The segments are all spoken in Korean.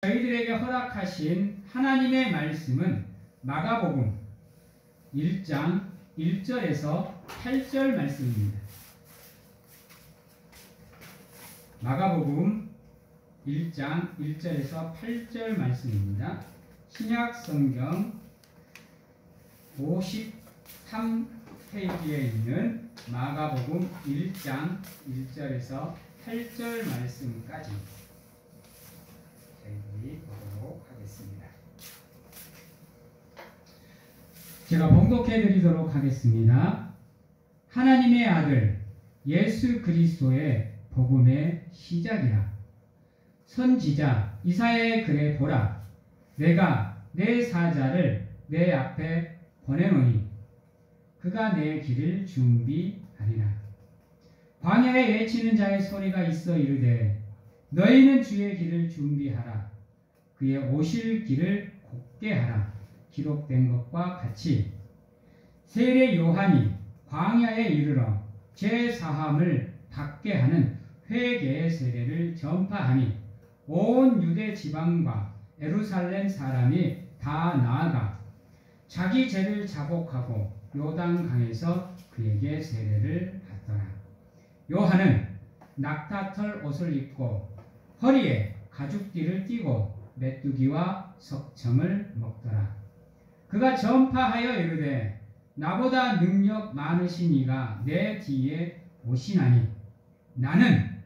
저희들에게 허락하신 하나님의 말씀은 마가복음 1장 1절에서 8절 말씀입니다. 마가복음 1장 1절에서 8절 말씀입니다. 신약성경 53페이지에 있는 마가복음 1장 1절에서 8절 말씀까지 저희들이 보도록 하겠습니다. 제가 봉독해 드리도록 하겠습니다. 하나님의 아들 예수 그리스도의 복음의 시작이라. 선지자 이사야의 글에 보라. 내가 내 사자를 내 앞에 보내노니 그가 내 길을 준비하리라. 광야에 외치는 자의 소리가 있어 이르되 너희는 주의 길을 준비하라. 그의 오실 길을 곱게 하라. 기록된 것과 같이 세례 요한이 광야에 이르러 죄사함을 받게 하는 회개의 세례를 전파하니 온 유대 지방과 예루살렘 사람이 다 나아가 자기 죄를 자복하고 요단강에서 그에게 세례를 받더라. 요한은 낙타털 옷을 입고 허리에 가죽띠를 띠고 메뚜기와 석청을 먹더라. 그가 전파하여 이르되 나보다 능력 많으신 이가 내 뒤에 오시나니 나는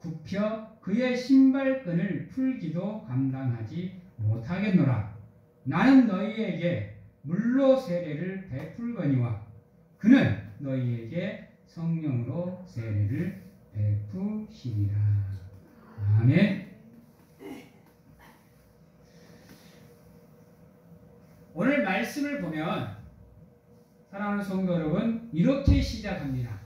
굽혀 그의 신발끈을 풀기도 감당하지 못하겠노라. 나는 너희에게 물로 세례를 베풀거니와 그는 너희에게 성령으로 세례를 베푸시리라. 아멘. 오늘 말씀을 보면 사랑하는 성도 여러분, 이렇게 시작합니다.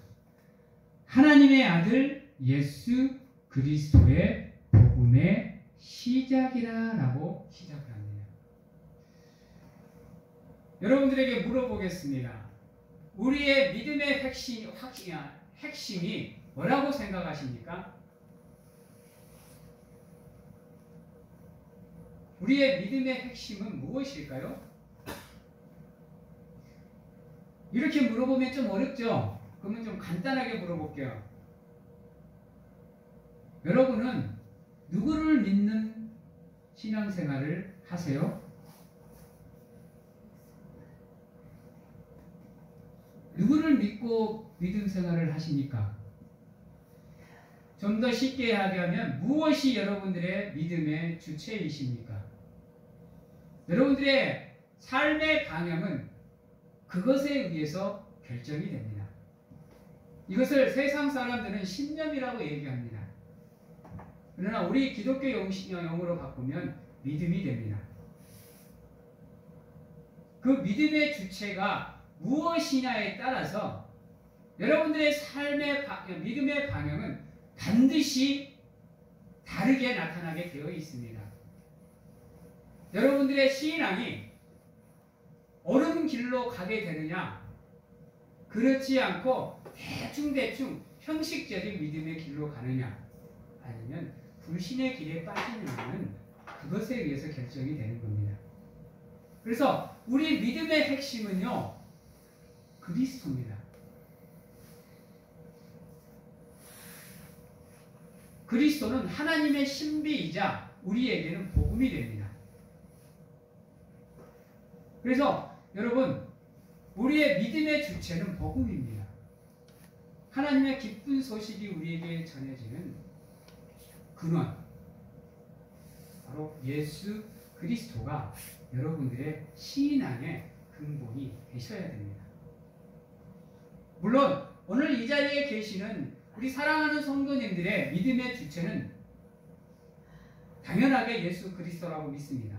하나님의 아들 예수 그리스도의 복음의 시작이라 라고 시작을 합니다. 여러분들에게 물어보겠습니다. 우리의 믿음의 핵심이 뭐라고 생각하십니까? 우리의 믿음의 핵심은 무엇일까요? 이렇게 물어보면 좀 어렵죠? 그러면 좀 간단하게 물어볼게요. 여러분은 누구를 믿는 신앙생활을 하세요? 누구를 믿고 믿음 생활을 하십니까? 좀 더 쉽게 이야기하면 무엇이 여러분들의 믿음의 주체이십니까? 여러분들의 삶의 방향은 그것에 의해서 결정이 됩니다. 이것을 세상 사람들은 신념이라고 얘기합니다. 그러나 우리 기독교 용어로 바꾸면 믿음이 됩니다. 그 믿음의 주체가 무엇이냐에 따라서 여러분들의 삶의 믿음의 방향은 반드시 다르게 나타나게 되어 있습니다. 여러분들의 신앙이 옳은 길로 가게 되느냐, 그렇지 않고 대충 형식적인 믿음의 길로 가느냐, 아니면 불신의 길에 빠지느냐는 그것에 의해서 결정이 되는 겁니다. 그래서 우리 믿음의 핵심은요, 그리스도입니다. 그리스도는 하나님의 신비이자 우리에게는 복음이 됩니다. 그래서 여러분, 우리의 믿음의 주체는 복음입니다. 하나님의 기쁜 소식이 우리에게 전해지는 근원, 바로 예수 그리스도가 여러분들의 신앙의 근본이 되셔야 됩니다. 물론 오늘 이 자리에 계시는 우리 사랑하는 성도님들의 믿음의 주체는 당연하게 예수 그리스도라고 믿습니다.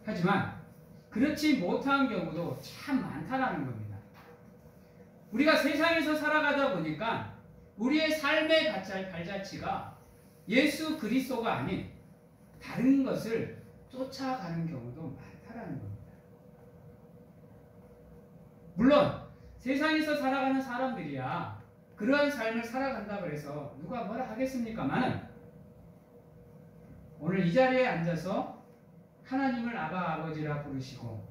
하지만 그렇지 못한 경우도 참 많다라는 겁니다. 우리가 세상에서 살아가다 보니까 우리의 삶의 발자취가 예수 그리스도가 아닌 다른 것을 쫓아가는 경우도 많다라는 겁니다. 물론 세상에서 살아가는 사람들이야 그러한 삶을 살아간다고 해서 누가 뭐라 하겠습니까만 오늘 이 자리에 앉아서 하나님을 아바 아버지라 부르시고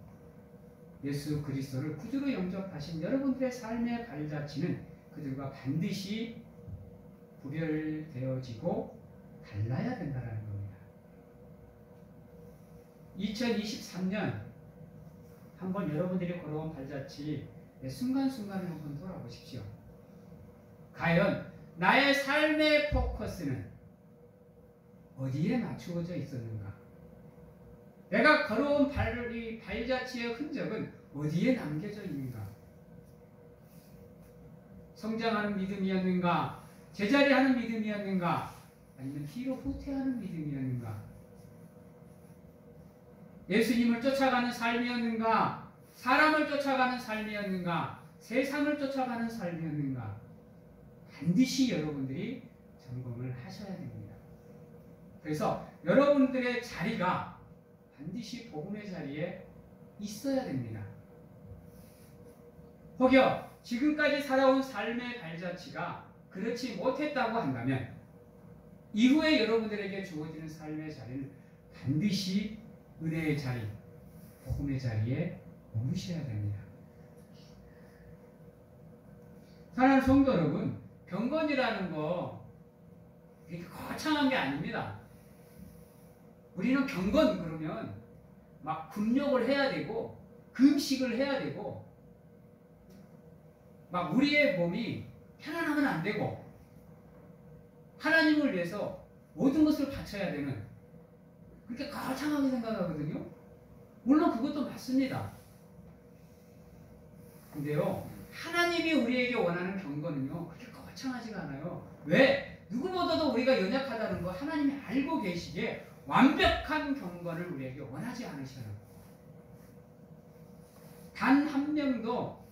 예수 그리스도를 구주로 영접하신 여러분들의 삶의 발자취는 그들과 반드시 구별되어지고 달라야 된다는 겁니다. 2023년 한번 여러분들이 걸어온 발자취 순간순간을 한번 돌아보십시오. 과연 나의 삶의 포커스는 어디에 맞추어져 있었는가? 내가 걸어온 발자취의 흔적은 어디에 남겨져 있는가? 성장하는 믿음이었는가? 제자리하는 믿음이었는가? 아니면 뒤로 후퇴하는 믿음이었는가? 예수님을 쫓아가는 삶이었는가? 사람을 쫓아가는 삶이었는가? 세상을 쫓아가는 삶이었는가? 반드시 여러분들이 점검을 하셔야 됩니다. 그래서 여러분들의 자리가 반드시 복음의 자리에 있어야 됩니다. 혹여 지금까지 살아온 삶의 발자취가 그렇지 못했다고 한다면 이후에 여러분들에게 주어지는 삶의 자리는 반드시 은혜의 자리, 복음의 자리에 머무셔야 됩니다. 사랑하는 성도 여러분, 경건이라는 거 이렇게 거창한 게 아닙니다. 우리는 경건 그러면 막 금욕을 해야 되고 금식을 해야 되고 막 우리의 몸이 편안하면 안 되고 하나님을 위해서 모든 것을 바쳐야 되는 그렇게 거창하게 생각하거든요. 물론 그것도 맞습니다. 근데요, 하나님이 우리에게 원하는 경건은요 그렇게 거창하지가 않아요. 왜? 누구보다도 우리가 연약하다는 거 하나님이 알고 계시기에 완벽한 경건을 우리에게 원하지 않으셔요. 단 한 명도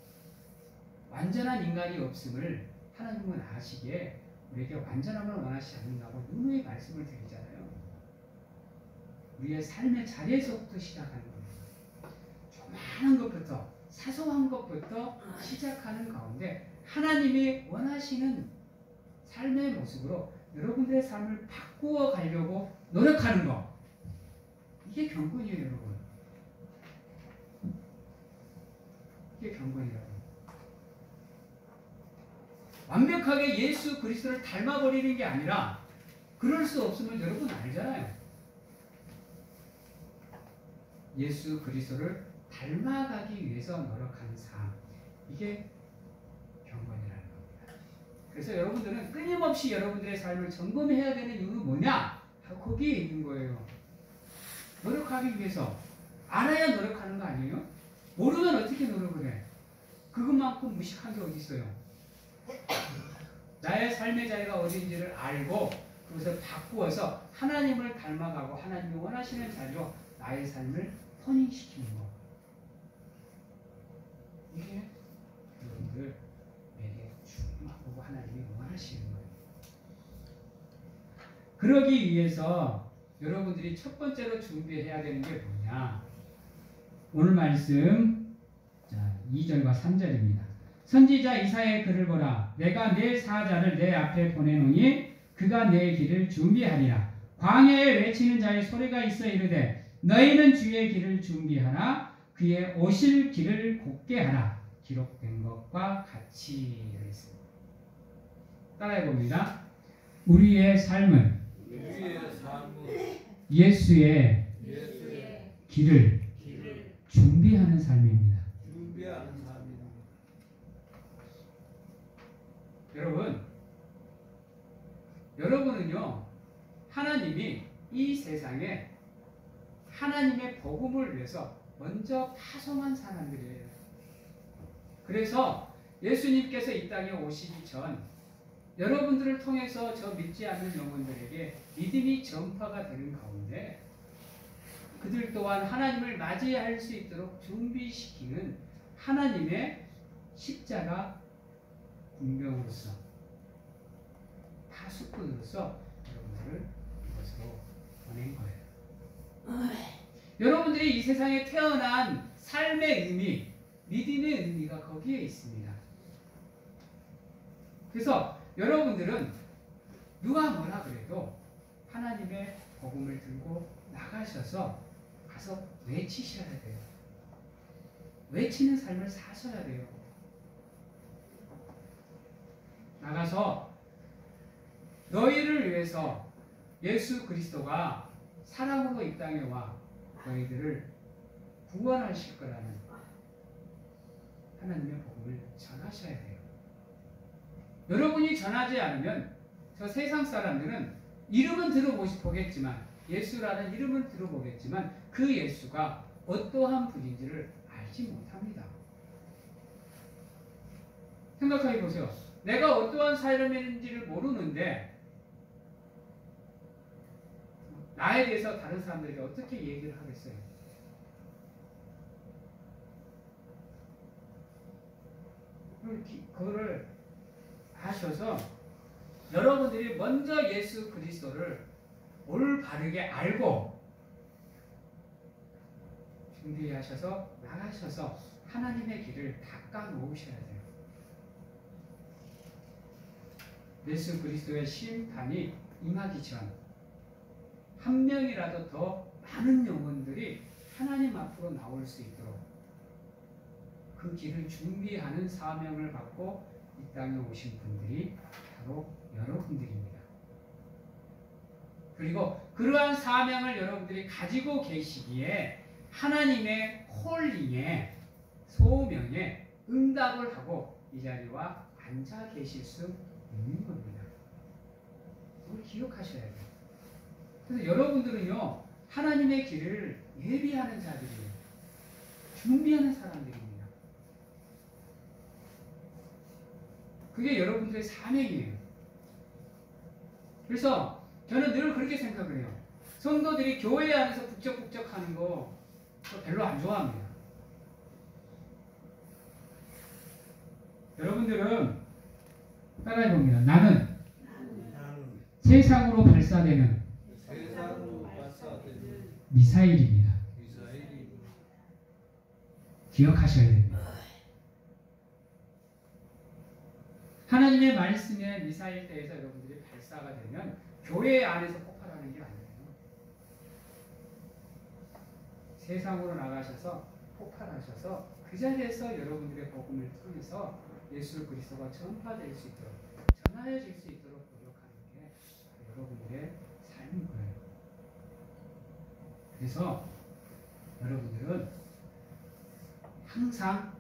완전한 인간이 없음을 하나님은 아시기에 우리에게 완전함을 원하시지 않는다고 누누이 말씀을 드리잖아요. 우리의 삶의 자리에서부터 시작하는 겁니다. 조그마한 것부터 사소한 것부터 시작하는 가운데 하나님이 원하시는 삶의 모습으로 여러분들의 삶을 바꾸어 가려고 노력하는 것, 이게 경건이에요, 여러분. 이게 경건이라고. 완벽하게 예수 그리스도를 닮아버리는 게 아니라 그럴 수 없음을 여러분 알잖아요. 예수 그리스도를 닮아가기 위해서 노력하는 삶, 이게 경건이라는 겁니다. 그래서 여러분들은 끊임없이 여러분들의 삶을 점검해야 되는 이유는 뭐냐? 거기에 있는 거예요. 노력하기 위해서 알아야 노력하는 거 아니에요? 모르면 어떻게 노력을 해? 그것만큼 무식한 게 어디 있어요? 나의 삶의 자리가 어디인지를 알고 그것을 바꾸어서 하나님을 닮아가고 하나님이 원하시는 자리로 나의 삶을 터닝시키는 것. 이게 여러분들에게 중요하고 하나님이 원하시는 거예요. 그러기 위해서 여러분들이 첫 번째로 준비해야 되는 게 뭐냐? 오늘 말씀 2절과 3절입니다. 선지자 이사야의 글을 보라. 내가 내 사자를 내 앞에 보내노니 그가 내 길을 준비하리라. 광야에 외치는 자의 소리가 있어 이르되 너희는 주의 길을 준비하라. 그의 오실 길을 곧게 하라. 기록된 것과 같이 했습니다. 따라해 봅니다. 우리의 삶은 예수의 길을 준비하는 삶입니다. 여러분은요, 하나님이 이 세상에 하나님의 복음을 위해서 먼저 파송한 사람들이에요. 그래서 예수님께서 이 땅에 오시기 전 여러분들을 통해서 저 믿지 않는 영혼들에게 믿음이 전파가 되는 가운데 그들 또한 하나님을 맞이할 수 있도록 준비시키는 하나님의 십자가 군병으로서 파수꾼으로서 여러분들을 이것으로 보낸 거예요. 여러분들이 이 세상에 태어난 삶의 의미, 믿음의 의미가 거기에 있습니다. 그래서 여러분들은 누가 뭐라 그래도 하나님의 복음을 들고 나가셔서 가서 외치셔야 돼요. 외치는 삶을 사셔야 돼요. 나가서 너희를 위해서 예수 그리스도가 사랑으로 이 땅에 와 너희들을 구원하실 거라는 하나님의 복음을 전하셔야 돼요. 여러분이 전하지 않으면 저 세상 사람들은 이름은 들어보겠지만 예수라는 이름을 들어보겠지만 그 예수가 어떠한 분인지를 알지 못합니다. 생각해 보세요. 내가 어떠한 사람인지를 모르는데 나에 대해서 다른 사람들에게 어떻게 얘기를 하겠어요? 그거를 아셔서 여러분들이 먼저 예수 그리스도를 올바르게 알고 준비하셔서 나가셔서 하나님의 길을 닦아 놓으셔야 돼요. 예수 그리스도의 심판이 임하기 전 한 명이라도 더 많은 영혼들이 하나님 앞으로 나올 수 있도록 그 길을 준비하는 사명을 받고 이 땅에 오신 분들이 바로 여러분들입니다. 그리고 그러한 사명을 여러분들이 가지고 계시기에 하나님의 콜링에 소명에 응답을 하고 이 자리와 앉아 계실 수 있는 겁니다. 그걸 기억하셔야 돼요. 그래서 여러분들은요 하나님의 길을 예비하는 자들이에요. 준비하는 사람들입니다. 그게 여러분들의 사명이에요. 그래서 저는 늘 그렇게 생각을 해요. 성도들이 교회 안에서 북적북적하는 거 별로 안 좋아합니다. 여러분들은 따라해봅니다. 나는 세상으로 발사되는 미사일입니다. 기억하셔야 됩니다. 하나님의 말씀의 미사일대에서 여러분들이 발사가 되면 교회 안에서 폭발하는 게 아니에요. 세상으로 나가셔서 폭발하셔서 그 자리에서 여러분들의 복음을 통해서 예수 그리스도가 전파될 수 있도록 전하여질 수 있도록 노력하는 게 여러분들의 삶인 거예요. 그래서 여러분들은 항상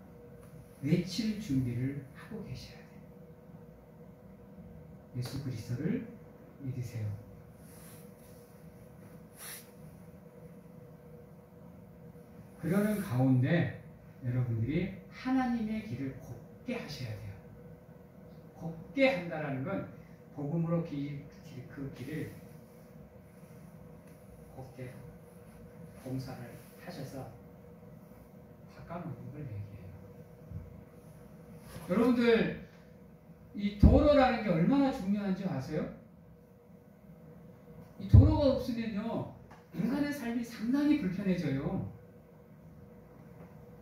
외칠 준비를 하고 계셔야 돼요. 예수 그리스도를 믿으세요. 그러는 가운데 여러분들이 하나님의 길을 곱게 하셔야 돼요. 곱게 한다라는 건 복음으로 그 길을 곱게 봉사를 하셔서 닦아놓는 걸 얘기해요. 여러분들 이 도로라는 게 얼마나 중요한지 아세요? 이 도로가 없으면요 인간의 삶이 상당히 불편해져요.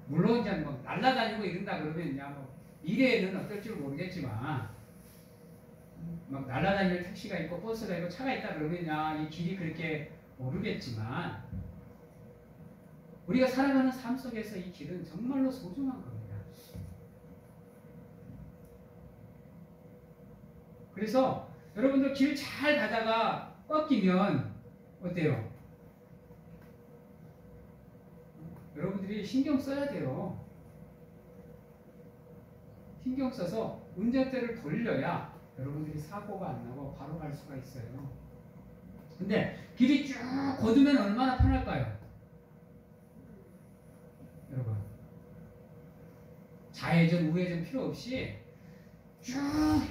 물론 이제 뭐 날아다니고 이런다 그러면 뭐 미래에는 어떨지 모르겠지만 막 날아다니는 택시가 있고 버스가 있고 차가 있다 그러면 이 길이 그렇게 모르겠지만 우리가 살아가는 삶 속에서 이 길은 정말로 소중한 겁니다. 그래서 여러분들 길 잘 가다가 꺾이면 어때요? 여러분들이 신경 써야 돼요. 신경 써서 운전대를 돌려야 여러분들이 사고가 안 나고 바로 갈 수가 있어요. 근데 길이 쭉 거두면 얼마나 편할까요? 여러분 좌회전 우회전 필요 없이 쭉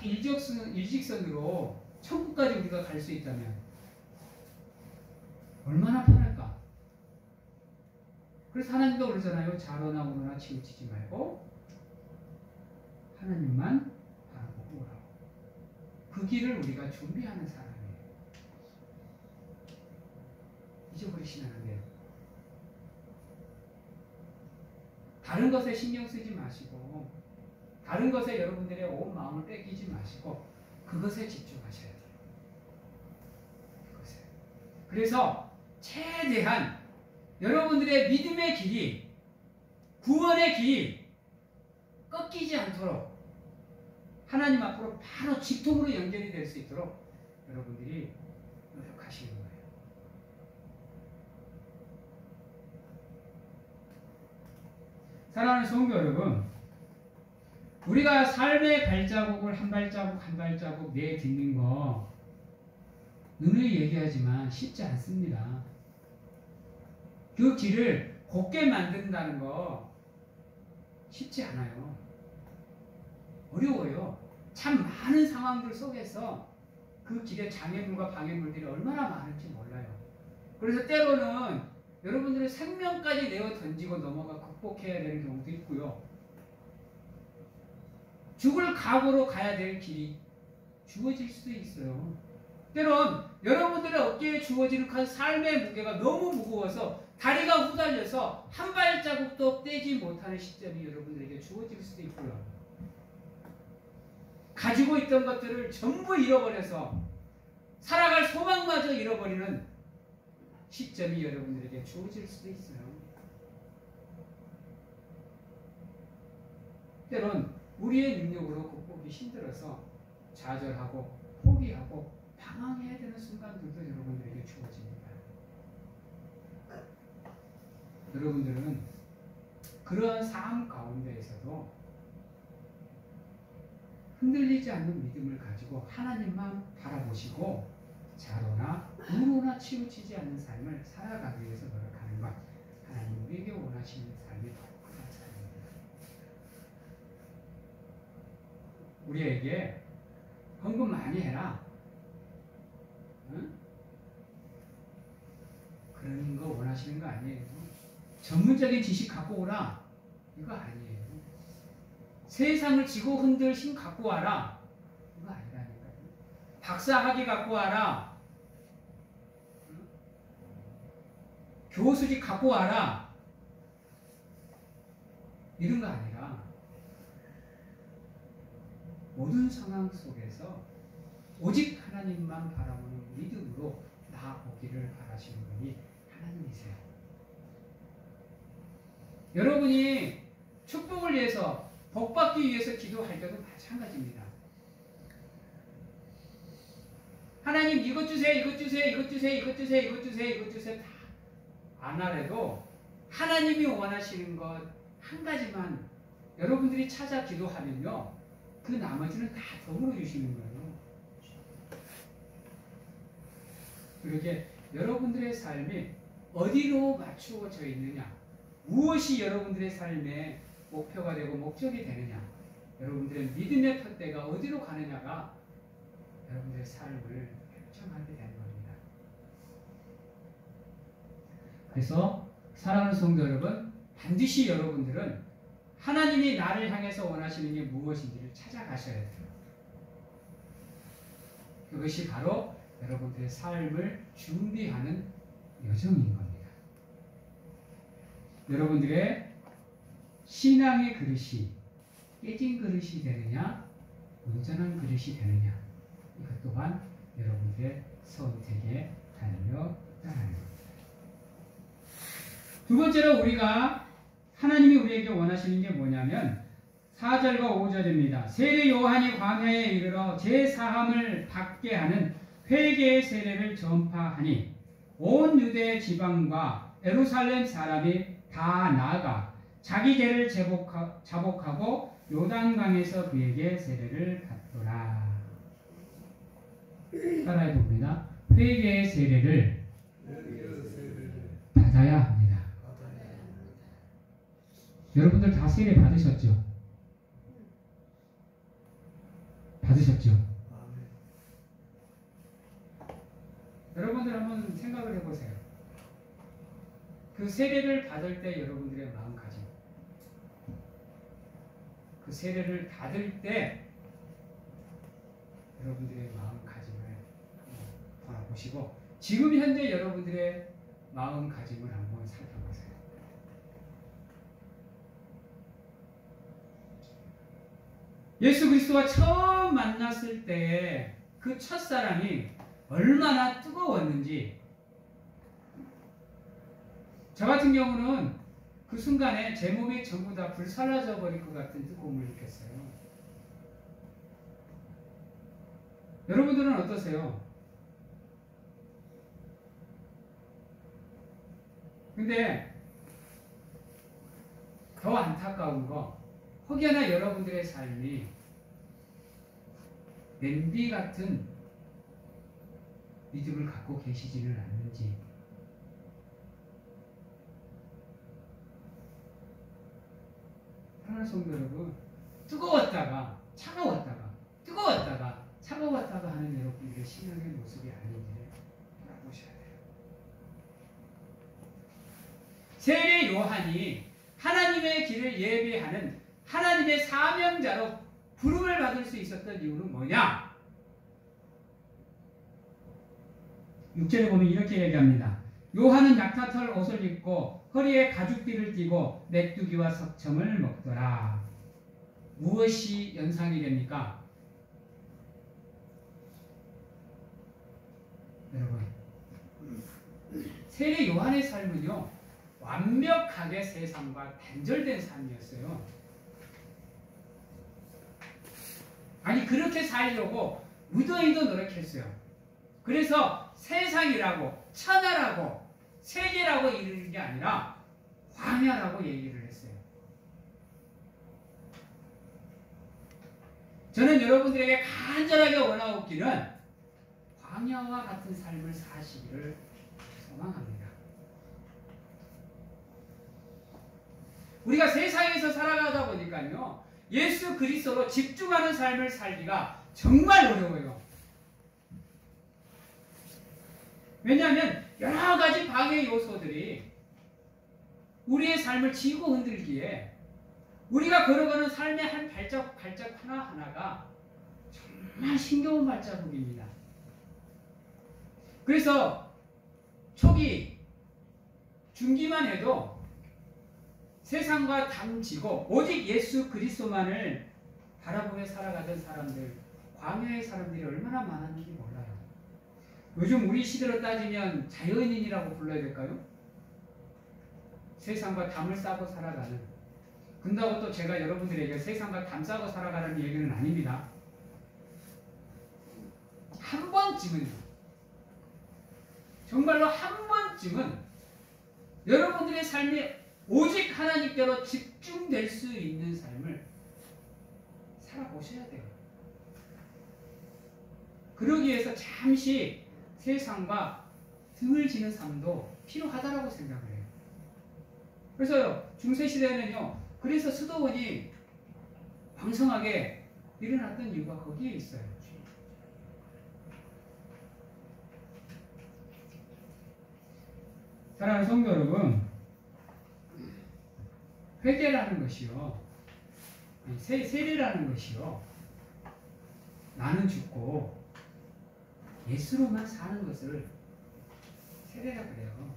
일직선으로 천국까지 우리가 갈 수 있다면 얼마나 편할까? 그래서 하나님도 그러잖아요. 좌로나 우로나 치우치지 말고 하나님만 바라보고 오라고. 그 길을 우리가 준비하는 사람이에요. 잊어버리시면 안 돼요. 다른 것에 신경 쓰지 마시고 다른 것에 여러분들의 온 마음을 뺏기지 마시고 그것에 집중하셔야 돼요. 그래서 최대한 여러분들의 믿음의 길이, 구원의 길이 꺾이지 않도록 하나님 앞으로 바로 직통으로 연결이 될 수 있도록 여러분들이 노력하시는 거예요. 사랑하는 성도 여러분, 우리가 삶의 발자국을 한 발자국 한 발자국 내딛는 거 누누이 얘기하지만 쉽지 않습니다. 그 길을 곱게 만든다는 거 쉽지 않아요. 어려워요. 참 많은 상황들 속에서 그 길에 장애물과 방해물들이 얼마나 많을지 몰라요. 그래서 때로는 여러분들의 생명까지 내어 던지고 넘어가 극복해야 되는 경우도 있고요. 죽을 각오로 가야 될 길이 주어질 수도 있어요. 때론 여러분들의 어깨에 주어지는 그 삶의 무게가 너무 무거워서 다리가 후달려서 한 발자국도 떼지 못하는 시점이 여러분들에게 주어질 수도 있고요. 가지고 있던 것들을 전부 잃어버려서 살아갈 소망마저 잃어버리는 시점이 여러분들에게 주어질 수도 있어요. 때론 우리의 능력으로 극복이 힘들어서 좌절하고 포기하고 방황해야 되는 순간들도 여러분들에게 주어집니다. 여러분들은 그러한 삶 가운데에서도 흔들리지 않는 믿음을 가지고 하나님만 바라보시고 자로나 우로나 치우치지 않는 삶을 살아가기 위해서 노력하는 것, 하나님 우리에게 원하시는 삶이 독특한 삶입니다. 우리에게 헌금 많이 해라, 응? 그런 거 원하시는 거 아니에요. 전문적인 지식 갖고 오라, 이거 아니에요. 세상을 지고 흔들 힘 갖고 와라, 이거 아니라니까요. 박사학위 갖고 와라, 교수직 갖고 와라, 이런 거 아니라 모든 상황 속에서 오직 하나님만 바라보는 믿음으로 나아오기를 바라시는 분이 하나님이세요. 여러분이 축복을 위해서, 복받기 위해서 기도할 때도 마찬가지입니다. 하나님 이것 주세요, 이것 주세요, 이것 주세요, 이것 주세요, 이것 주세요, 이것 주세요, 다 안 하래도 하나님이 원하시는 것 한 가지만 여러분들이 찾아 기도하면요, 그 나머지는 다 덤으로 주시는 거예요. 그렇게 여러분들의 삶이 어디로 맞추어져 있느냐, 무엇이 여러분들의 삶의 목표가 되고 목적이 되느냐, 여러분들의 믿음의 푯대가 어디로 가느냐가 여러분들의 삶을 결정하게 되는 겁니다. 그래서 사랑하는 성도 여러분, 반드시 여러분들은 하나님이 나를 향해서 원하시는 게 무엇인지를 찾아가셔야 돼요. 그것이 바로 여러분들의 삶을 준비하는 여정인 겁니다. 여러분들의 신앙의 그릇이 깨진 그릇이 되느냐, 온전한 그릇이 되느냐, 이것 또한 여러분들의 선택에 달려 있다는 겁니다. 두 번째로 우리가 하나님이 우리에게 원하시는 게 뭐냐면 4절과 5절입니다. 세례 요한이 광야에 이르러 제사함을 받게 하는 회개의 세례를 전파하니 온 유대 지방과 예루살렘 사람이 다 나아가 자기 죄를 자복하고 요단강에서 그에게 세례를 받더라. 따라해 봅니다. 회개의 세례를 받아야 합니다. 여러분들 다 세례 받으셨죠? 받으셨죠? 여러분들 한번 생각을 해보세요. 그 세례를 받을 때 여러분들의 마음가짐, 그 세례를 받을 때 여러분들의 마음가짐을 돌아보시고 지금 현재 여러분들의 마음가짐을 한번 살펴보세요. 예수 그리스도와 처음 만났을 때 그 첫사랑이 얼마나 뜨거웠는지 저 같은 경우는 그 순간에 제 몸이 전부 다 불살라져 버릴 것 같은 뜨거움을 느꼈어요. 여러분들은 어떠세요? 근데 더 안타까운 거, 혹여나 여러분들의 삶이 냄비 같은 믿음을 갖고 계시지는 않는지. 사랑하는 성도 여러분, 뜨거웠다가 차가웠다가 뜨거웠다가 차가웠다가 하는 여러분들의 신앙의 모습이 아닌지를 돌아보셔야 돼요. 세례 요한이 하나님의 길을 예비하는 하나님의 사명자로 부름을 받을 수 있었던 이유는 뭐냐? 6절에 보면 이렇게 얘기합니다. 요한은 낙타털 옷을 입고 허리에 가죽띠를 띠고 메뚜기와 석청을 먹더라. 무엇이 연상이 됩니까? 여러분, 세례 요한의 삶은요, 완벽하게 세상과 단절된 삶이었어요. 아니, 그렇게 살려고 무더히도 노력했어요. 그래서 세상이라고, 천하라고, 세계라고 이르는 게 아니라 광야라고 얘기를 했어요. 저는 여러분들에게 간절하게 원하옵기는 광야와 같은 삶을 사시기를 소망합니다. 우리가 세상에서 살아가다 보니까요, 예수 그리스도로 집중하는 삶을 살기가 정말 어려워요. 왜냐하면 여러 가지 방해 요소들이 우리의 삶을 지고 흔들기에 우리가 걸어가는 삶의 한 발자국 하나하나가 정말 신겨운 발자국입니다. 그래서 초기, 중기만 해도 세상과 당지고 오직 예수 그리스도만을 바라보며 살아가던 사람들, 광야의 사람들이 얼마나 많았는지 몰라요. 요즘 우리 시대로 따지면 자연인이라고 불러야 될까요? 세상과 담을 싸고 살아가는. 근다고 또 제가 여러분들에게 세상과 담 싸고 살아가라는 얘기는 아닙니다. 한 번쯤은, 정말로 한 번쯤은 여러분들의 삶이 오직 하나님께로 집중될 수 있는 삶을 살아보셔야 돼요. 그러기 위해서 잠시 세상과 등을 지는 삶도 필요하다고 생각을 해요. 그래서 중세시대에는요, 그래서 수도원이 왕성하게 일어났던 이유가 거기에 있어요. 사랑하는 성도 여러분, 회개라는 것이요, 세례라는 것이요, 나는 죽고 예수로만 사는 것을 세례라 그래요.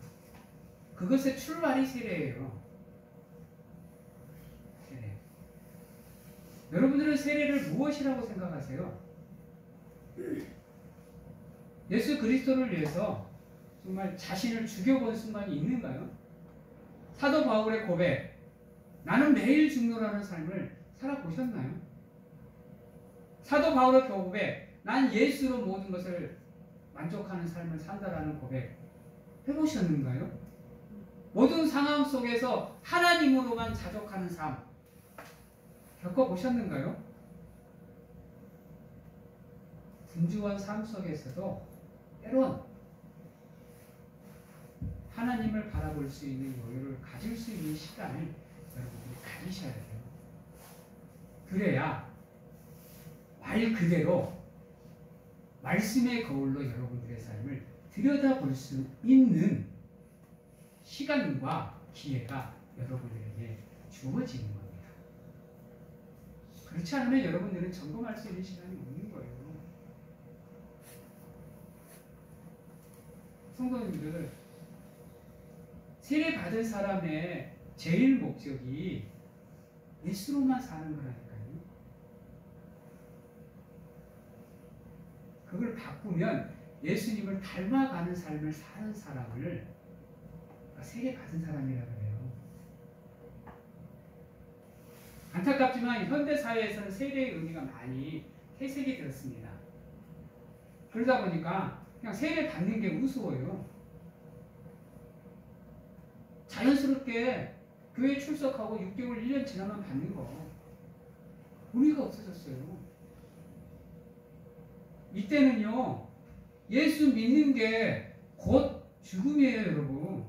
그것의 출발이 세례예요. 세례. 여러분들은 세례를 무엇이라고 생각하세요? 예수 그리스도를 위해서 정말 자신을 죽여본 순간이 있는가요? 사도 바울의 고백, 나는 매일 죽노라는 삶을 살아보셨나요? 사도 바울의 고백, 난 예수로 모든 것을 만족하는 삶을 산다라는 고백 해보셨는가요? 모든 상황 속에서 하나님으로만 자족하는 삶 겪어보셨는가요? 분주한 삶 속에서도 때론 하나님을 바라볼 수 있는 여유를 가질 수 있는 시간을 여러분들이 가지셔야 돼요. 그래야 말 그대로 말씀의 거울로 여러분들의 삶을 들여다볼 수 있는 시간과 기회가 여러분들에게 주어지는 겁니다. 그렇지 않으면 여러분들은 점검할 수 있는 시간이 없는 거예요. 성도님들, 세례 받은 사람의 제일 목적이 예수로만 사는 거라니까요. 그걸 바꾸면 예수님을 닮아가는 삶을 사는 사람을 세례 받은 사람이라 그래요. 안타깝지만 현대 사회에서는 세례의 의미가 많이 해석이 되었습니다. 그러다 보니까 그냥 세례 받는 게 우스워요. 자연스럽게 교회 출석하고 6개월, 1년 지나면 받는 거 의미가 없어졌어요. 이때는요, 예수 믿는 게 곧 죽음이에요, 여러분.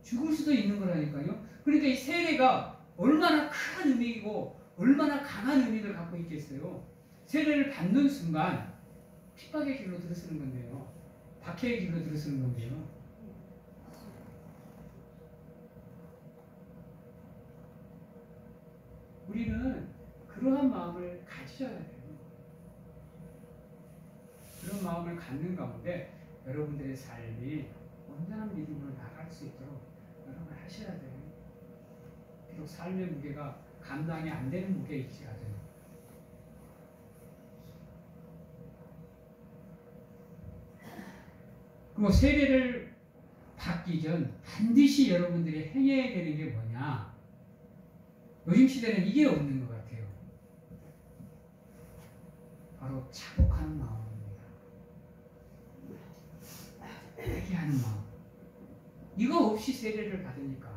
죽을 수도 있는 거라니까요. 그러니까 이 세례가 얼마나 큰 의미이고 얼마나 강한 의미를 갖고 있겠어요. 세례를 받는 순간 핍박의 길로 들어서는 건데요. 박해의 길로 들어서는 건데요. 우리는 그러한 마음을 가져야 돼요. 그런 마음을 갖는 가운데 여러분들의 삶이 온전한 믿음으로 나갈 수 있도록 여러분 하셔야 돼요. 비록 삶의 무게가 감당이 안 되는 무게일지라도 그리고 세례를 받기 전 반드시 여러분들이 행해야 되는 게 뭐냐? 요즘 시대는 이게 없는 것 같아요. 바로 자복하는 마음입니다. 회개하는 마음. 이거 없이 세례를 받으니까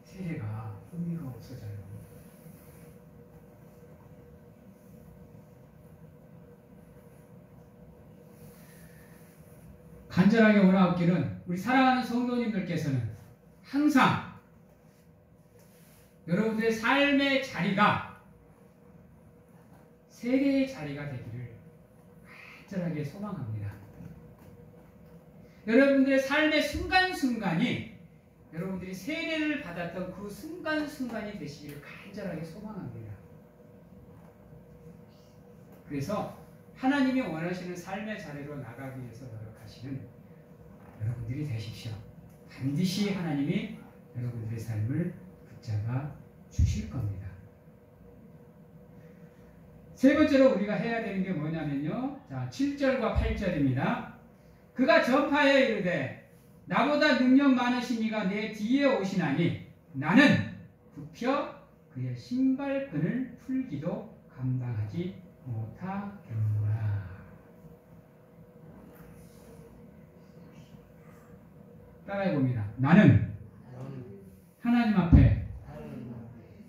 세례가 의미가 없어져요. 간절하게 원하옵기는 우리 사랑하는 성도님들께서는 항상 여러분들의 삶의 자리가 세례의 자리가 되기를 간절하게 소망합니다. 여러분들의 삶의 순간순간이 여러분들이 세례를 받았던 그 순간순간이 되시기를 간절하게 소망합니다. 그래서 하나님이 원하시는 삶의 자리로 나가기 위해서 노력하시는 여러분들이 되십시오. 반드시 하나님이 여러분들의 삶을 붙잡아 주실 겁니다. 세 번째로 우리가 해야 되는 게 뭐냐면요. 자, 7절과 8절입니다. 그가 전파하여 이르되 나보다 능력 많으신 이가 내 뒤에 오시나니 나는 굽혀 그의 신발끈을 풀기도 감당하지 못하겠노라. 따라해봅니다. 나는 하나님 앞에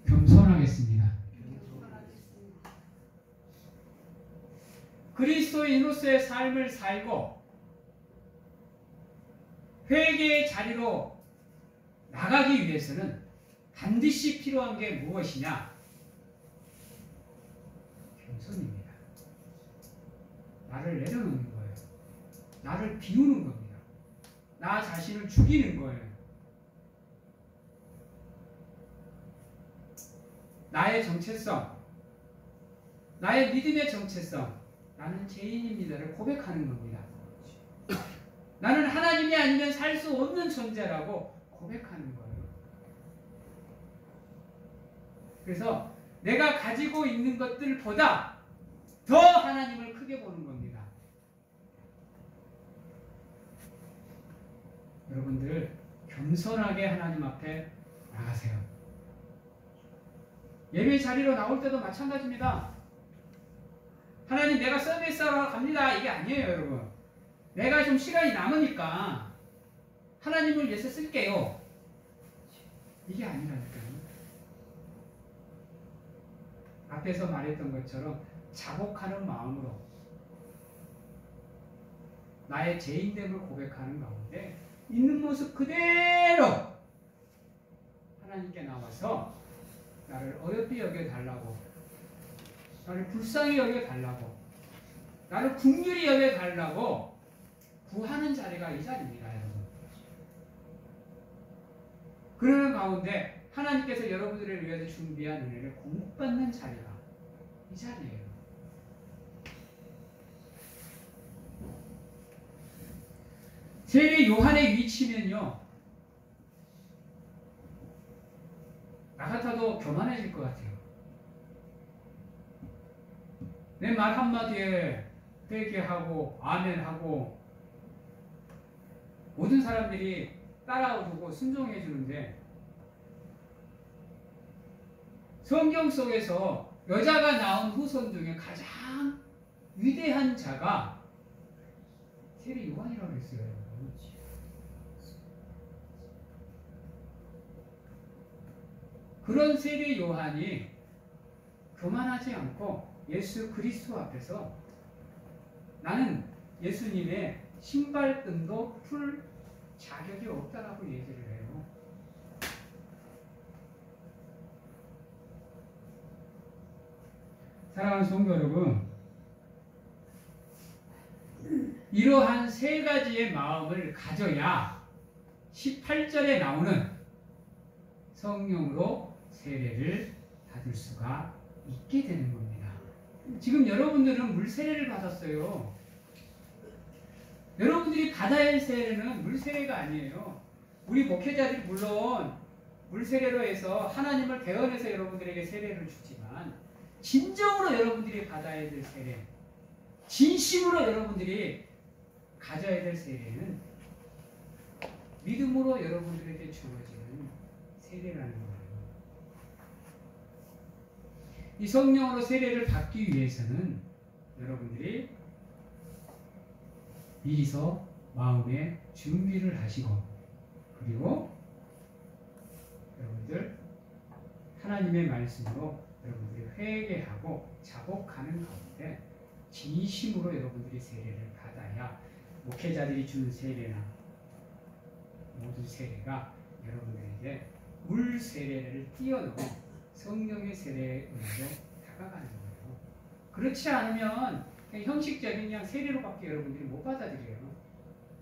겸손하겠습니다. 그리스도인으로서의 삶을 살고 회개의 자리로 나가기 위해서는 반드시 필요한 게 무엇이냐? 겸손입니다. 나를 내려놓는 거예요. 나를 비우는 겁니다. 나 자신을 죽이는 거예요. 나의 정체성, 나의 믿음의 정체성, 나는 죄인입니다를 고백하는 겁니다. 나는 하나님이 아니면 살 수 없는 존재라고 고백하는 거예요. 그래서 내가 가지고 있는 것들보다 더 하나님을 크게 보는 겁니다. 여러분들 겸손하게 하나님 앞에 나가세요. 예배 자리로 나올 때도 마찬가지입니다. 하나님 내가 서비스하러 갑니다. 이게 아니에요, 여러분. 내가 좀 시간이 남으니까 하나님을 위해서 쓸게요. 이게 아니라니까요. 앞에서 말했던 것처럼 자복하는 마음으로 나의 죄인됨을 고백하는 가운데 있는 모습 그대로 하나님께 나와서 나를 어렵게 여겨달라고, 나를 불쌍히 여겨달라고, 나를 긍휼히 여겨달라고 구하는 자리가 이 자리입니다, 여러분. 그러는 가운데 하나님께서 여러분들을 위해서 준비한 은혜를 공급받는 자리가 이 자리예요. 세례 요한의 위치면요, 나 같아도 교만해질 것 같아요. 내 말 한마디에 회개하고 아멘하고 모든 모든 사람들이 따라오고 순종해 주는데 성경 속에서 여자가 낳은 후손 중에 가장 위대한 자가 세례 요한이라고 했어요. 그런 세례 요한이 교만하지 않고 예수 그리스도 앞에서 나는 예수님의 신발끈도 풀 자격이 없다라고 얘기를 해요. 사랑하는 성도 여러분, 이러한 세 가지의 마음을 가져야 18절에 나오는 성령으로 세례를 받을 수가 있게 되는 겁니다. 지금 여러분들은 물 세례를 받았어요. 여러분들이 받아야 할 세례는 물 세례가 아니에요. 우리 목회자들이 물론 물 세례로 해서 하나님을 대언해서 여러분들에게 세례를 주지만 진정으로 여러분들이 받아야 될 세례, 진심으로 여러분들이 가져야 될 세례는 믿음으로 여러분들에게 주어지는 세례라는 거예요. 이 성령으로 세례를 받기 위해서는 여러분들이 미리서 마음에 준비를 하시고, 그리고 여러분들 하나님의 말씀으로 여러분들이 회개하고 자복하는 가운데 진심으로 여러분들이 세례를 받아야 목회자들이 주는 세례나 모든 세례가 여러분들에게 물 세례를 뛰어넘은 성령의 세례로 다가가는 거예요. 그렇지 않으면 그냥 형식적인 그냥 세례로밖에 여러분들이 못 받아들여요.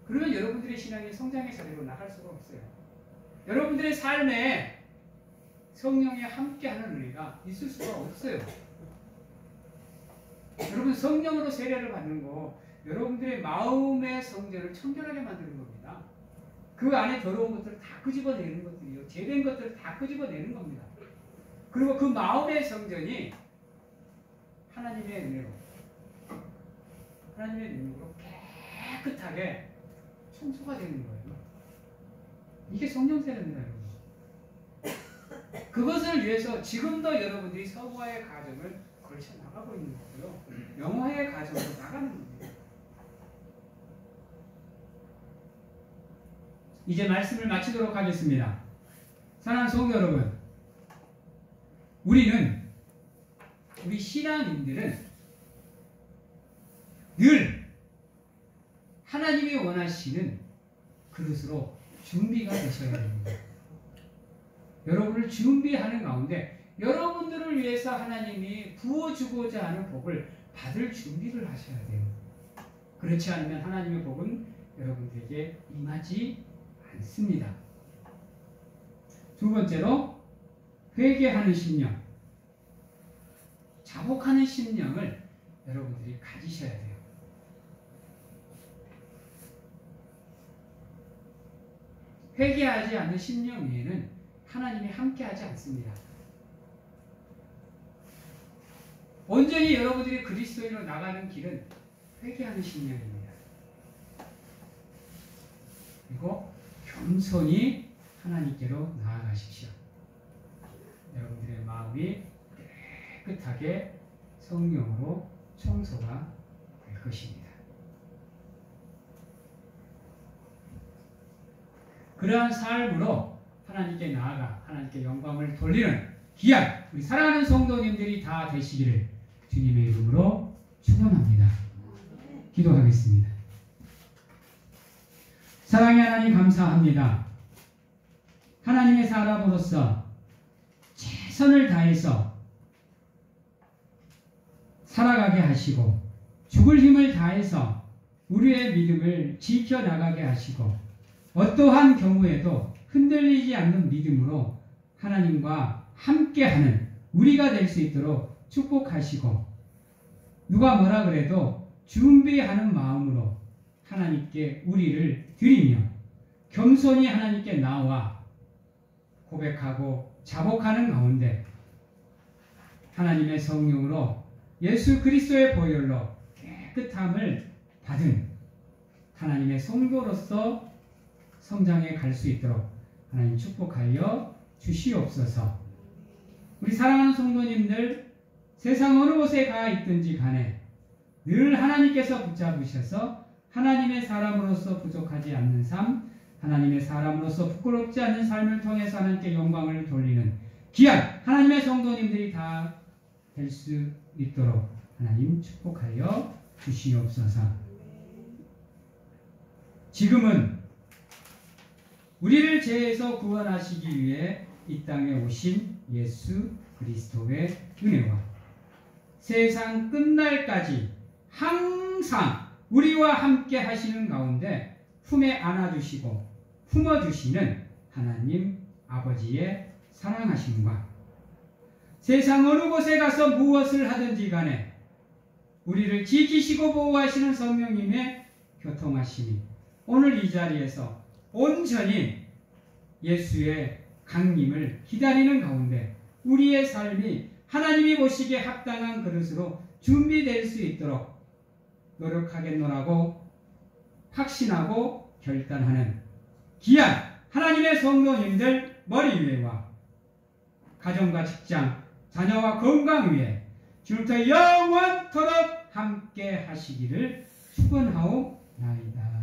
그러면 여러분들의 신앙이 성장의 자리로 나갈 수가 없어요. 여러분들의 삶에 성령이 함께하는 은혜가 있을 수가 없어요. 여러분 성령으로 세례를 받는 거 여러분들의 마음의 성전을 청결하게 만드는 겁니다. 그 안에 더러운 것들을 다 끄집어내는 것들이요. 죄된 것들을 다 끄집어내는 겁니다. 그리고 그 마음의 성전이 하나님의 능력으로 깨끗하게 청소가 되는 거예요. 이게 성령세례입니다, 여러분. 그것을 위해서 지금도 여러분들이 서구화의 과정을 걸쳐 나가고 있는 거고요. 영어화의 과정으로 나가는 겁니다. 이제 말씀을 마치도록 하겠습니다. 사랑하는 성도 여러분, 우리 신앙인들은 늘 하나님이 원하시는 그릇으로 준비가 되셔야 됩니다. 여러분을 준비하는 가운데 여러분들을 위해서 하나님이 부어주고자 하는 복을 받을 준비를 하셔야 돼요. 그렇지 않으면 하나님의 복은 여러분들에게 임하지 않습니다. 두 번째로 회개하는 심령, 자복하는 심령을 여러분들이 가지셔야 돼요. 회개하지 않는 심령 위에는 하나님이 함께하지 않습니다. 온전히 여러분들이 그리스도인으로 나가는 길은 회개하는 심령입니다. 그리고 겸손히 하나님께로 나아가십시오. 여러분들의 마음이 깨끗하게 성령으로 청소가 될 것입니다. 그러한 삶으로 하나님께 나아가 하나님께 영광을 돌리는 귀한 우리 사랑하는 성도님들이 다 되시기를 주님의 이름으로 축원합니다. 기도하겠습니다. 사랑의 하나님 감사합니다. 하나님의 사람으로서 최선을 다해서 살아가게 하시고 죽을 힘을 다해서 우리의 믿음을 지켜나가게 하시고 어떠한 경우에도 흔들리지 않는 믿음으로 하나님과 함께하는 우리가 될 수 있도록 축복하시고 누가 뭐라 그래도 준비하는 마음으로 하나님께 우리를 드리며 겸손히 하나님께 나와 고백하고 자복하는 가운데 하나님의 성령으로 예수 그리스도의 보혈로 깨끗함을 받은 하나님의 성도로서 성장해 갈 수 있도록 하나님 축복하여 주시옵소서. 우리 사랑하는 성도님들, 세상 어느 곳에 가 있든지 간에 늘 하나님께서 붙잡으셔서 하나님의 사람으로서 부족하지 않는 삶, 하나님의 사람으로서 부끄럽지 않는 삶을 통해서 하나님께 영광을 돌리는 귀한 하나님의 성도님들이 다 될 수 있도록 하나님 축복하여 주시옵소서. 지금은 우리를 죄에서 구원하시기 위해 이 땅에 오신 예수 그리스도의 은혜와 세상 끝날까지 항상 우리와 함께 하시는 가운데 품에 안아주시고 품어주시는 하나님 아버지의 사랑하심과 세상 어느 곳에 가서 무엇을 하든지 간에 우리를 지키시고 보호하시는 성령님의 교통하심이 오늘 이 자리에서 온전히 예수의 강림을 기다리는 가운데 우리의 삶이 하나님이 보시기에 합당한 그릇으로 준비될 수 있도록 노력하겠노라고 확신하고 결단하는 귀한 하나님의 성도님들 머리 위에와 가정과 직장, 자녀와 건강 위에 주님부터 영원토록 함께 하시기를 축원하옵나이다.